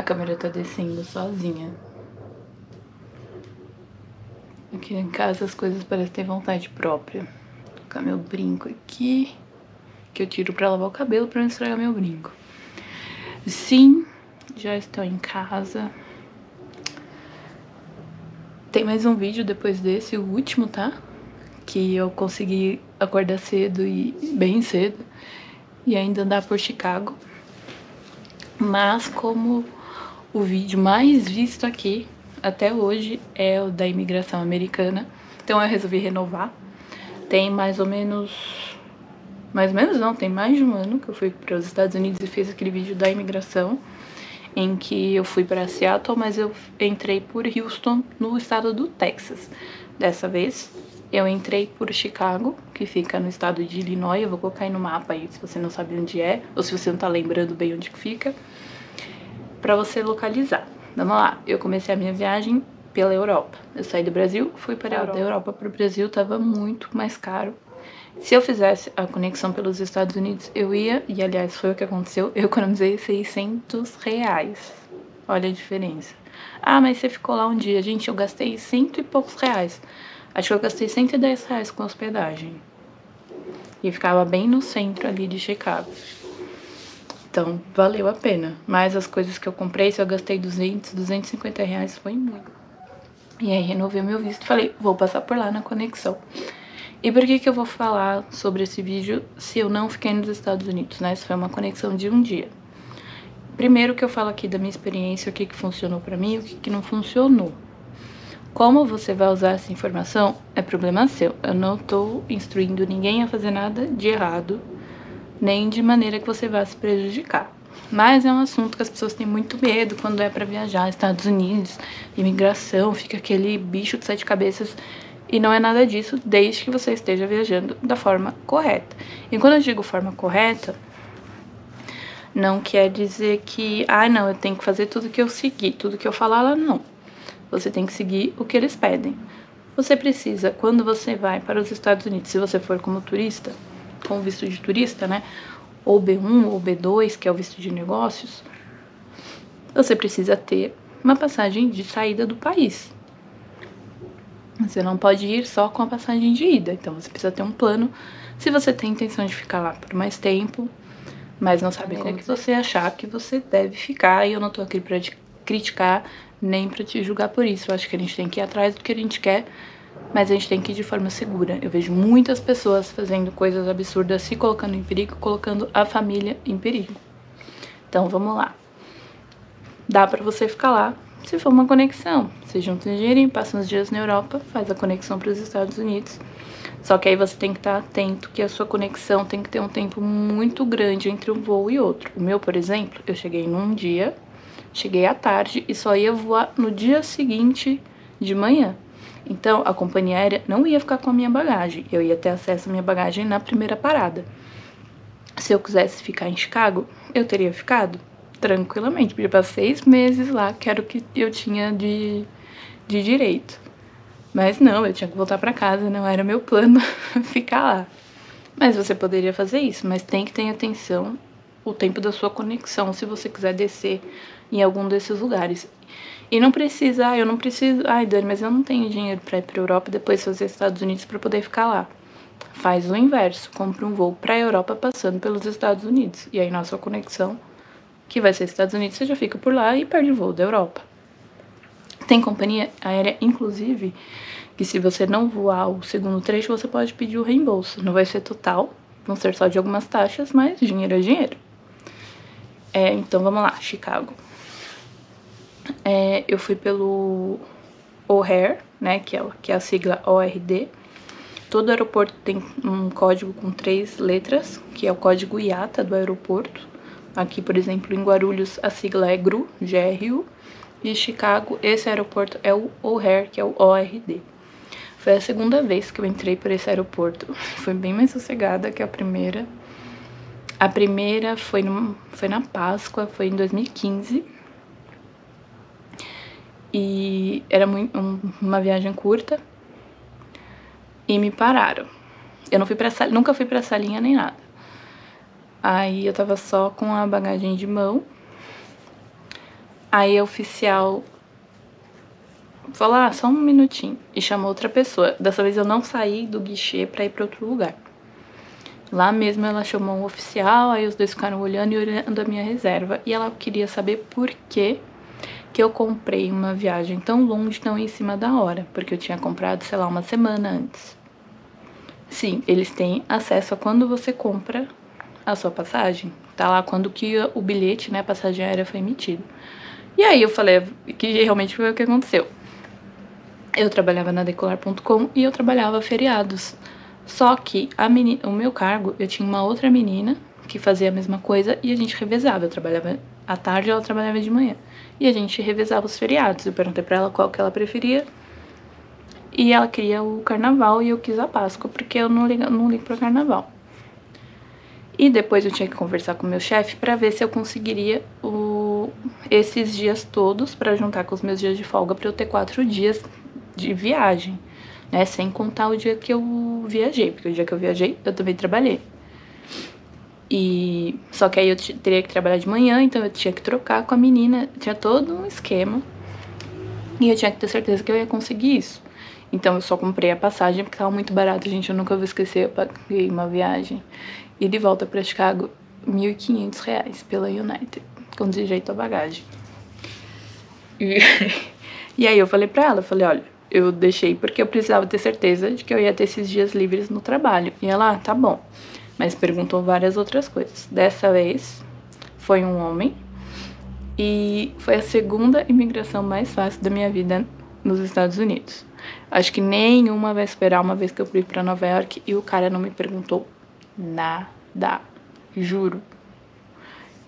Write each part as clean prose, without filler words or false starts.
câmera tá descendo sozinha. Aqui em casa as coisas parecem ter vontade própria. Vou colocar meu brinco aqui, que eu tiro pra lavar o cabelo pra não estragar meu brinco. Sim, já estou em casa. Tem mais um vídeo depois desse, o último, tá? Que eu consegui acordar cedo e bem cedo e ainda andar por Chicago. Mas como o vídeo mais visto aqui até hoje é o da imigração americana, então eu resolvi renovar. Tem mais ou menos não, tem mais de um ano que eu fui para os Estados Unidos e fiz aquele vídeo da imigração, em que eu fui para Seattle, mas eu entrei por Houston, no estado do Texas. Dessa vez eu entrei por Chicago, que fica no estado de Illinois. Eu vou colocar aí no mapa aí, se você não sabe onde é, ou se você não tá lembrando bem onde que fica, pra você localizar. Vamos lá, eu comecei a minha viagem pela Europa. Eu saí do Brasil, fui para a Europa. Da Europa para o Brasil tava muito mais caro. Se eu fizesse a conexão pelos Estados Unidos, eu ia, e aliás foi o que aconteceu, eu economizei R$600. Olha a diferença. Ah, mas você ficou lá um dia. Gente, eu gastei cento e poucos reais. Acho que eu gastei R$110 com hospedagem. E ficava bem no centro ali de Chicago. Então, valeu a pena. Mas as coisas que eu comprei, se eu gastei 200, R$250, foi muito. E aí, renovei meu visto e falei, vou passar por lá na conexão. E por que eu vou falar sobre esse vídeo se eu não fiquei nos Estados Unidos, né? Isso foi uma conexão de um dia. Primeiro que eu falo aqui da minha experiência, o que funcionou pra mim e o que não funcionou. Como você vai usar essa informação é problema seu. Eu não tô instruindo ninguém a fazer nada de errado, nem de maneira que você vá se prejudicar. Mas é um assunto que as pessoas têm muito medo quando é pra viajar, Estados Unidos, imigração, fica aquele bicho de 7 cabeças. E não é nada disso, desde que você esteja viajando da forma correta. E quando eu digo forma correta, não quer dizer que, não, eu tenho que fazer tudo que eu seguir, tudo que eu falar lá, não. Você tem que seguir o que eles pedem. Você precisa, quando você vai para os Estados Unidos, se você for como turista, com visto de turista, né, ou B1 ou B2, que é o visto de negócios, você precisa ter uma passagem de saída do país. Você não pode ir só com a passagem de ida, então você precisa ter um plano. Se você tem intenção de ficar lá por mais tempo, mas não sabe como que você achar que você deve ficar, e eu não tô aqui pra te criticar, nem pra te julgar por isso. Eu acho que a gente tem que ir atrás do que a gente quer, mas a gente tem que ir de forma segura. Eu vejo muitas pessoas fazendo coisas absurdas, se colocando em perigo, colocando a família em perigo. Então, vamos lá. Dá pra você ficar lá, se for uma conexão. Você junta um dinheirinho, passa uns dias na Europa, faz a conexão para os Estados Unidos. Só que aí você tem que estar atento que a sua conexão tem que ter um tempo muito grande entre um voo e outro. O meu, por exemplo, eu cheguei num dia, cheguei à tarde e só ia voar no dia seguinte de manhã. Então, a companhia aérea não ia ficar com a minha bagagem. Eu ia ter acesso à minha bagagem na primeira parada. Se eu quisesse ficar em Chicago, eu teria ficado tranquilamente. Podia passar 6 meses lá, que era o que eu tinha de direito. Mas não, eu tinha que voltar pra casa, não era meu plano ficar lá. Mas você poderia fazer isso, mas tem que ter atenção o tempo da sua conexão, se você quiser descer em algum desses lugares. E não precisa, eu não preciso, Dani, mas eu não tenho dinheiro pra ir pra Europa e depois fazer Estados Unidos pra poder ficar lá. Faz o inverso, compra um voo pra Europa passando pelos Estados Unidos. E aí na sua conexão, que vai ser Estados Unidos, você já fica por lá e perde o voo da Europa. Tem companhia aérea, inclusive, que se você não voar o segundo trecho, você pode pedir o reembolso. Não vai ser total, vão ser só de algumas taxas, mas dinheiro é dinheiro. Então, vamos lá, Chicago. Eu fui pelo O'Hare, né, que é a sigla ORD. Todo aeroporto tem um código com 3 letras, que é o código IATA do aeroporto. Aqui, por exemplo, em Guarulhos, a sigla é GRU, G-R-U. E Chicago, esse aeroporto é o O'Hare, que é o ORD. Foi a segunda vez que eu entrei por esse aeroporto. Foi bem mais sossegada que a primeira. A primeira foi na Páscoa, foi em 2015. E era uma viagem curta. E me pararam. Eu não fui nunca fui pra salinha nem nada. Aí eu tava só com a bagagem de mão. Aí a oficial falou, ah, só um minutinho, e chamou outra pessoa. Dessa vez eu não saí do guichê pra ir pra outro lugar. Lá mesmo ela chamou um oficial, aí os dois ficaram olhando e olhando a minha reserva. E ela queria saber por que eu comprei uma viagem tão longe, tão em cima da hora. Porque eu tinha comprado, sei lá, uma semana antes. Sim, eles têm acesso a quando você compra a sua passagem. Tá lá quando que o bilhete, né, a passagem aérea foi emitido. E aí eu falei que realmente foi o que aconteceu. Eu trabalhava na Decolar.com e eu trabalhava feriados. Só que o meu cargo, eu tinha uma outra menina que fazia a mesma coisa e a gente revezava. Eu trabalhava à tarde e ela trabalhava de manhã. E a gente revezava os feriados. Eu perguntei pra ela qual que ela preferia. E ela queria o carnaval e eu quis a Páscoa, porque eu não ligo pro carnaval. E depois eu tinha que conversar com o meu chefe pra ver se eu conseguiria esses dias todos pra juntar com os meus dias de folga pra eu ter 4 dias de viagem, né? Sem contar o dia que eu viajei, porque o dia que eu viajei eu também trabalhei. E só que aí eu teria que trabalhar de manhã, então eu tinha que trocar com a menina, tinha todo um esquema. E eu tinha que ter certeza que eu ia conseguir isso. Então eu só comprei a passagem porque tava muito barato, gente, eu nunca vou esquecer, eu paguei uma viagem e de volta pra Chicago, R$ 1.500 pela United, com direito à bagagem. E aí eu falei pra ela, olha, eu deixei porque eu precisava ter certeza de que eu ia ter esses dias livres no trabalho. E ela, tá bom, mas perguntou várias outras coisas. Dessa vez foi um homem e foi a segunda imigração mais fácil da minha vida nos Estados Unidos. Acho que nenhuma vai esperar uma vez que eu fui pra Nova York e o cara não me perguntou nada, juro.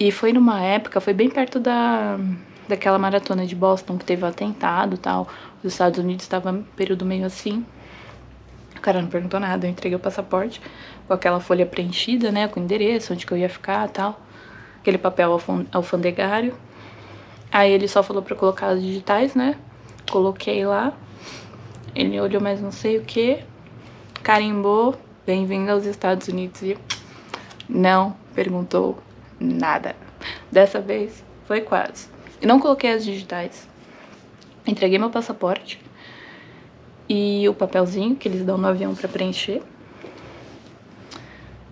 E foi numa época, foi bem perto daquela maratona de Boston que teve um atentado e tal. Os Estados Unidos estavam em um período meio assim. O cara não perguntou nada, eu entreguei o passaporte com aquela folha preenchida, né, com o endereço, onde que eu ia ficar e tal. Aquele papel alfandegário. Aí ele só falou pra eu colocar as digitais, né, coloquei lá. Ele olhou mais não sei o que, carimbou, bem-vindo aos Estados Unidos, e não perguntou nada. Dessa vez foi quase. Eu não coloquei as digitais, entreguei meu passaporte e o papelzinho que eles dão no avião pra preencher.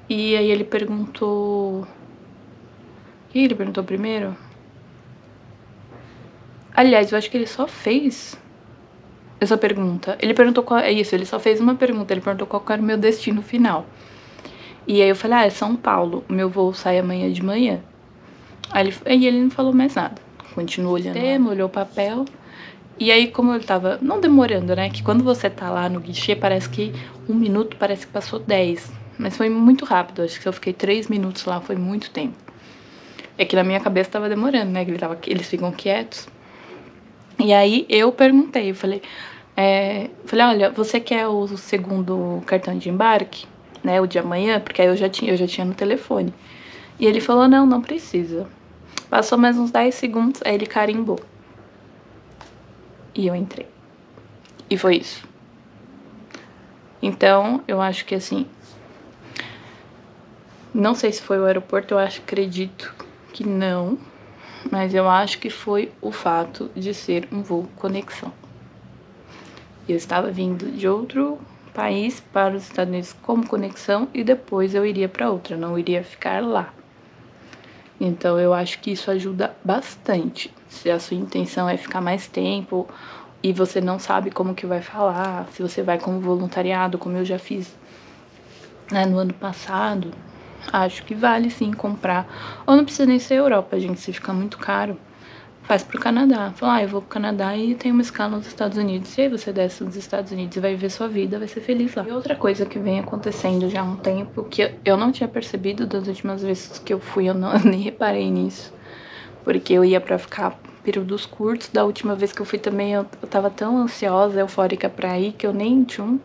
E aí ele perguntou... O que ele perguntou primeiro? Aliás, eu acho que ele só fez essa pergunta. Ele perguntou qual... É isso, ele só fez uma pergunta. Ele perguntou qual era o meu destino final. E aí eu falei, é São Paulo. O meu voo sai amanhã de manhã. Aí ele não falou mais nada. Continuou olhando o tema, olhou o papel. E aí, como ele tava... Não demorando, né? Que quando você tá lá no guichê, parece que 1 minuto parece que passou 10. Mas foi muito rápido. Acho que se eu fiquei 3 minutos lá, foi muito tempo. É que na minha cabeça tava demorando, né? Que eles ficam quietos. E aí eu perguntei, eu falei, olha, você quer o segundo cartão de embarque, né, o de amanhã? Porque aí eu já tinha no telefone. E ele falou, não precisa. Passou mais uns 10 segundos, aí ele carimbou. E eu entrei. E foi isso. Então, eu acho que assim... Não sei se foi o aeroporto, acredito que não. Mas eu acho que foi o fato de ser um voo conexão. Eu estava vindo de outro país para os Estados Unidos como conexão e depois eu iria para outra, não iria ficar lá. Então eu acho que isso ajuda bastante. Se a sua intenção é ficar mais tempo e você não sabe como que vai falar, se você vai como voluntariado, como eu já fiz, né, no ano passado, acho que vale sim comprar. Ou não precisa nem ser Europa, gente, se ficar muito caro, faz pro Canadá. Fala, eu vou pro Canadá e tem uma escala nos Estados Unidos. E aí você desce nos Estados Unidos e vai viver sua vida, vai ser feliz lá. E outra coisa que vem acontecendo já há um tempo, que eu não tinha percebido das últimas vezes que eu fui, eu nem reparei nisso. Porque eu ia pra ficar períodos curtos. Da última vez que eu fui também, eu tava tão ansiosa, eufórica pra ir, que eu nem tinha.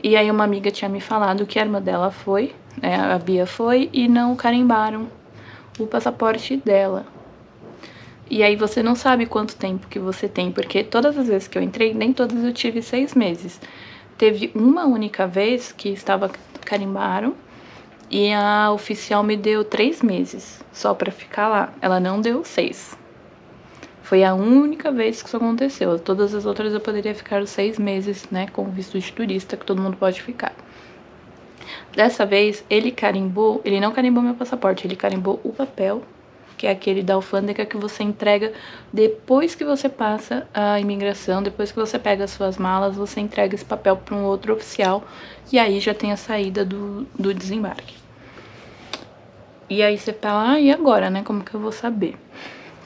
E aí uma amiga tinha me falado que a irmã dela foi, né, a Bia foi, e não carimbaram o passaporte dela. E aí você não sabe quanto tempo que você tem, porque todas as vezes que eu entrei, nem todas eu tive 6 meses. Teve uma única vez que carimbaram e a oficial me deu 3 meses só pra ficar lá. Ela não deu 6. Foi a única vez que isso aconteceu. Todas as outras eu poderia ficar os 6 meses, né, com visto de turista, que todo mundo pode ficar. Dessa vez, ele não carimbou meu passaporte, ele carimbou o papel, que é aquele da alfândega que você entrega depois que você passa a imigração, depois que você pega as suas malas, você entrega esse papel para um outro oficial, e aí já tem a saída do desembarque. E aí você fala, e agora, né, como que eu vou saber?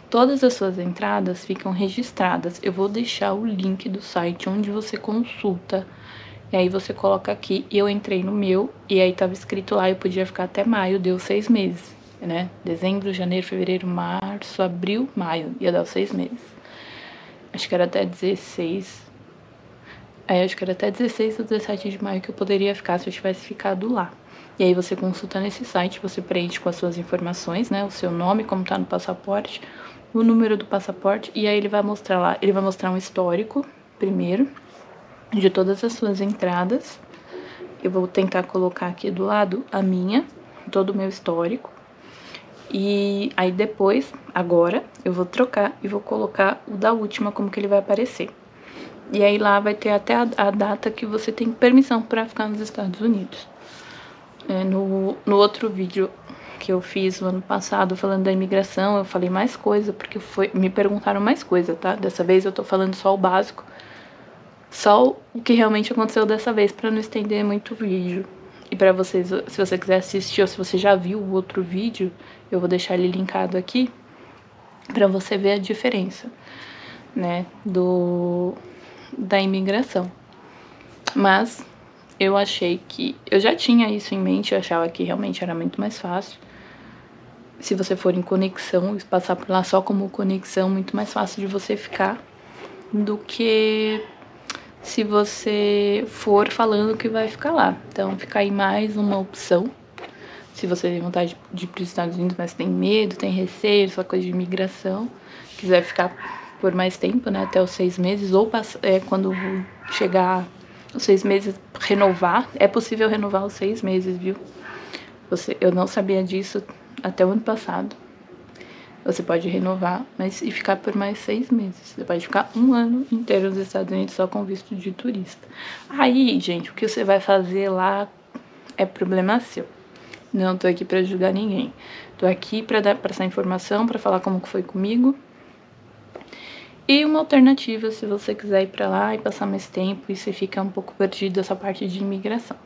Todas as suas entradas ficam registradas. Eu vou deixar o link do site onde você consulta. E aí você coloca aqui, eu entrei no meu, e aí tava escrito lá, eu podia ficar até maio, deu 6 meses, né? Dezembro, janeiro, fevereiro, março, abril, maio, ia dar os 6 meses. Acho que era até 16. Acho que era até 16 ou 17 de maio que eu poderia ficar se eu tivesse ficado lá. E aí você consulta nesse site, você preenche com as suas informações, né? O seu nome, como tá no passaporte, o número do passaporte, e aí ele vai mostrar lá, ele vai mostrar um histórico, primeiro, de todas as suas entradas. Eu vou tentar colocar aqui do lado a minha, todo o meu histórico. E aí depois, agora, eu vou trocar e vou colocar o da última, como que ele vai aparecer. E aí lá vai ter até a data que você tem permissão para ficar nos Estados Unidos. No outro vídeo que eu fiz no ano passado, falando da imigração, eu falei mais coisa, porque me perguntaram mais coisa, tá? Dessa vez eu tô falando só o básico. Só o que realmente aconteceu dessa vez, pra não estender muito o vídeo. E pra vocês, se você quiser assistir ou se você já viu o outro vídeo, eu vou deixar ele linkado aqui, pra você ver a diferença, né, da imigração. Mas eu achei que... eu já tinha isso em mente, eu achava que realmente era muito mais fácil. Se você for em conexão, passar por lá só como conexão, muito mais fácil de você ficar do que... se você for falando que vai ficar lá. Então, fica aí mais uma opção. Se você tem vontade de ir para os Estados Unidos, mas tem medo, tem receio, essa coisa de imigração, quiser ficar por mais tempo, né, até os 6 meses, ou quando chegar os 6 meses, renovar. É possível renovar os 6 meses, viu? Eu não sabia disso até o ano passado. Você pode renovar, mas e ficar por mais 6 meses. Você pode ficar 1 ano inteiro nos Estados Unidos só com visto de turista. Aí, gente, o que você vai fazer lá é problema seu. Não tô aqui pra julgar ninguém. Tô aqui pra dar essa informação, pra falar como que foi comigo. E uma alternativa, se você quiser ir pra lá e passar mais tempo e você fica um pouco perdido essa parte de imigração.